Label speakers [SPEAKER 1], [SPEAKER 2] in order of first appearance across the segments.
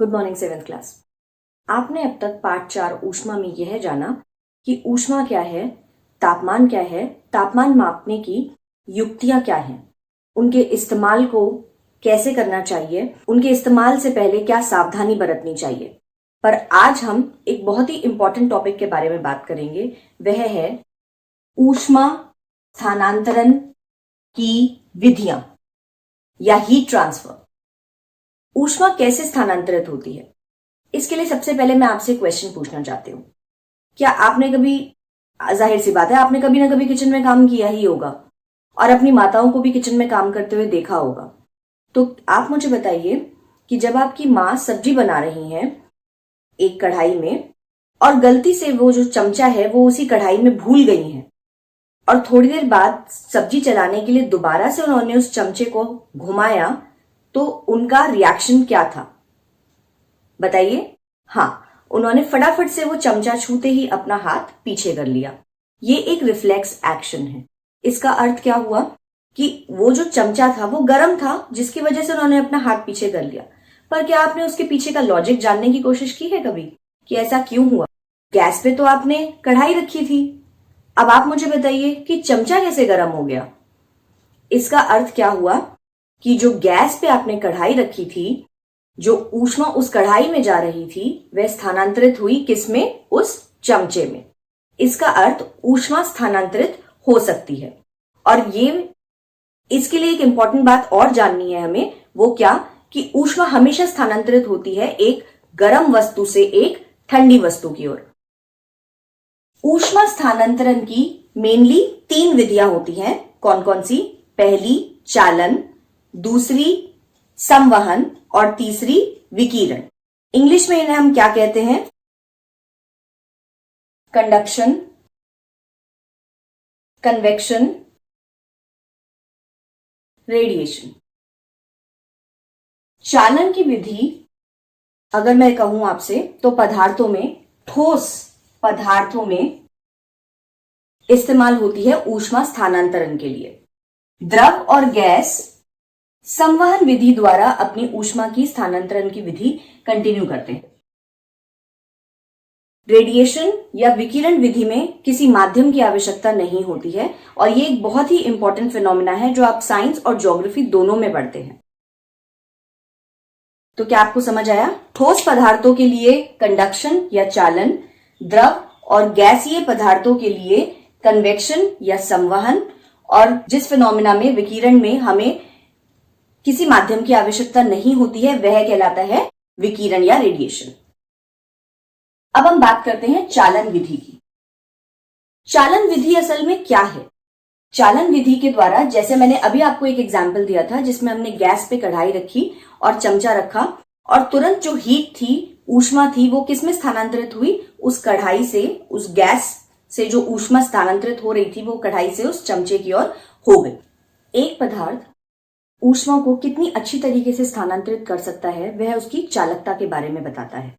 [SPEAKER 1] Good morning seventh class. आपने अब तक पाठ 4 ऊष्मा में यह जाना कि ऊष्मा क्या है, तापमान क्या है, तापमान मापने की युक्तियां क्या हैं, उनके इस्तेमाल को कैसे करना चाहिए, उनके इस्तेमाल से पहले क्या सावधानी बरतनी चाहिए। पर आज हम एक बहुत ही इंपॉर्टेंट टॉपिक के बारे में बात करेंगे। वह है ऊष्मा स्थानांतरण की विधियां या हीट ट्रांसफर। ऊष्मा कैसे स्थानांतरित होती है, इसके लिए सबसे पहले मैं आपसे क्वेश्चन पूछना चाहती हूँ। क्या आपने कभी, जाहिर सी बात है, आपने कभी ना कभी किचन में काम किया ही होगा और अपनी माताओं को भी किचन में काम करते हुए देखा होगा। तो आप मुझे बताइए कि जब आपकी माँ सब्जी बना रही हैं एक कढ़ाई में और गलती से वो जो चमचा है वो उसी कढ़ाई में भूल गई हैं और थोड़ी देर बाद सब्जी चलाने के लिए दोबारा से उन्होंने उस चमचे को घुमाया, तो उनका रिएक्शन क्या था बताइए। हाँ, उन्होंने फटाफट से वो चमचा छूते ही अपना हाथ पीछे कर लिया। ये एक रिफ्लेक्स एक्शन है। इसका अर्थ क्या हुआ कि वो जो चमचा था वो गर्म था, जिसकी वजह से उन्होंने अपना हाथ पीछे कर लिया। पर क्या आपने उसके पीछे का लॉजिक जानने की कोशिश की है कभी कि ऐसा क्यों हुआ? गैस पे तो आपने कढ़ाई रखी थी, अब आप मुझे बताइए कि चमचा कैसे गर्म हो गया। इसका अर्थ क्या हुआ कि जो गैस पे आपने कढ़ाई रखी थी, जो ऊष्मा उस कढ़ाई में जा रही थी, वह स्थानांतरित हुई किसमें? उस चमचे में। इसका अर्थ ऊष्मा स्थानांतरित हो सकती है। और ये इसके लिए एक इंपॉर्टेंट बात और जाननी है हमें, वो क्या कि ऊष्मा हमेशा स्थानांतरित होती है एक गर्म वस्तु से एक ठंडी वस्तु की ओर। ऊष्मा स्थानांतरण की मेनली 3 विधियां होती हैं। कौन कौन सी? पहली चालन, दूसरी संवहन और तीसरी विकिरण। इंग्लिश में इन्हें हम क्या कहते हैं? Conduction, convection, radiation. चालन की विधि अगर मैं कहूं आपसे तो पदार्थों में, ठोस पदार्थों में इस्तेमाल होती है ऊष्मा स्थानांतरण के लिए। द्रव और गैस संवहन विधि द्वारा अपनी ऊष्मा की स्थानांतरण की विधि कंटिन्यू करते हैं। रेडिएशन या विकिरण विधि में किसी माध्यम की आवश्यकता नहीं होती है और ये एक बहुत ही इंपॉर्टेंट फिनोमिना है जो आप साइंस और ज्योग्राफी दोनों में पढ़ते हैं। तो क्या आपको समझ आया? ठोस पदार्थों के लिए कंडक्शन या चालन, द्रव और गैसीय पदार्थों के लिए कन्वेक्शन या संवहन, और जिस फिनोमिना में, विकिरण में, हमें किसी माध्यम की आवश्यकता नहीं होती है वह कहलाता है विकिरण या रेडिएशन। अब हम बात करते हैं चालन विधि की। चालन विधि असल में क्या है? चालन विधि के द्वारा, जैसे मैंने अभी आपको एक एग्जाम्पल दिया था जिसमें हमने गैस पे कढ़ाई रखी और चमचा रखा और तुरंत जो हीट थी, ऊष्मा थी, वो किस में स्थानांतरित हुई? उस कढ़ाई से, उस गैस से जो ऊष्मा स्थानांतरित हो रही थी वो कढ़ाई से उस चमचे की ओर हो गई। एक पदार्थ ऊष्मा को कितनी अच्छी तरीके से स्थानांतरित कर सकता है वह उसकी चालकता के बारे में बताता है।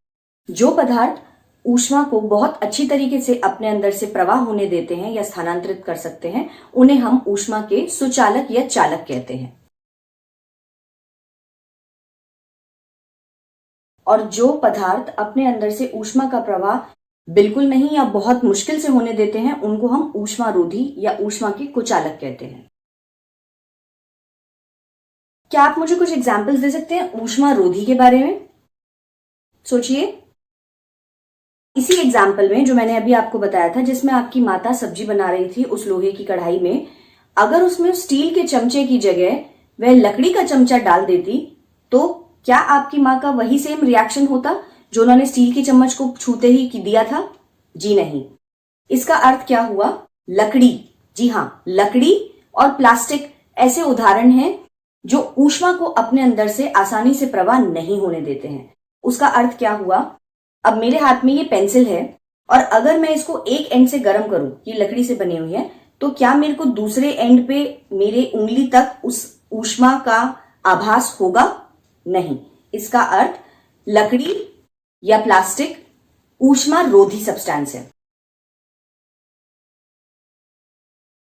[SPEAKER 1] जो पदार्थ ऊष्मा को बहुत अच्छी तरीके से अपने अंदर से प्रवाह होने देते हैं या स्थानांतरित कर सकते हैं, उन्हें हम ऊष्मा के सुचालक या चालक कहते हैं। और जो पदार्थ अपने अंदर से ऊष्मा का प्रवाह बिल्कुल नहीं या बहुत मुश्किल से होने देते हैं, उनको हम ऊष्मारोधी या ऊष्मा के कुचालक कहते हैं। क्या आप मुझे कुछ एग्जाम्पल्स दे सकते हैं ऊष्मारोधी के बारे में? सोचिए। इसी एग्जाम्पल में जो मैंने अभी आपको बताया था, जिसमें आपकी माता सब्जी बना रही थी उस लोहे की कढ़ाई में, अगर उसमें स्टील के चमचे की जगह वह लकड़ी का चमचा डाल देती तो क्या आपकी माँ का वही सेम रिएक्शन होता जो उन्होंने स्टील की चम्मच को छूते ही दिया था? जी नहीं। इसका अर्थ क्या हुआ? लकड़ी, जी हाँ, लकड़ी और प्लास्टिक ऐसे उदाहरण हैं जो ऊष्मा को अपने अंदर से आसानी से प्रवाह नहीं होने देते हैं। उसका अर्थ क्या हुआ? अब मेरे हाथ में ये पेंसिल है और अगर मैं इसको एक एंड से गर्म करूं, ये लकड़ी से बनी हुई है, तो क्या मेरे को दूसरे एंड पे मेरे उंगली तक उस ऊष्मा का आभास होगा? नहीं। इसका अर्थ लकड़ी या प्लास्टिक ऊष्मा रोधी सब्सटेंस है।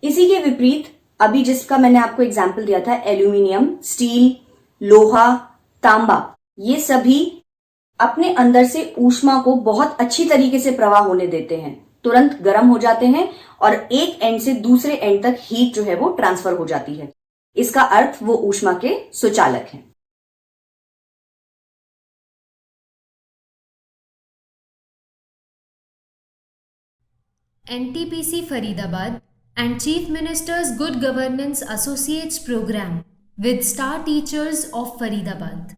[SPEAKER 1] इसी के विपरीत अभी जिसका मैंने आपको एग्जाम्पल दिया था, एल्यूमिनियम, स्टील, लोहा, तांबा, ये सभी अपने अंदर से ऊष्मा को बहुत अच्छी तरीके से प्रवाह होने देते हैं, तुरंत गर्म हो जाते हैं और एक एंड से दूसरे एंड तक हीट जो है वो ट्रांसफर हो जाती है। इसका अर्थ वो ऊष्मा के सुचालक हैं।
[SPEAKER 2] NTPC Faridabad and Chief Minister's Good Governance Associates Program with Star Teachers of Faridabad.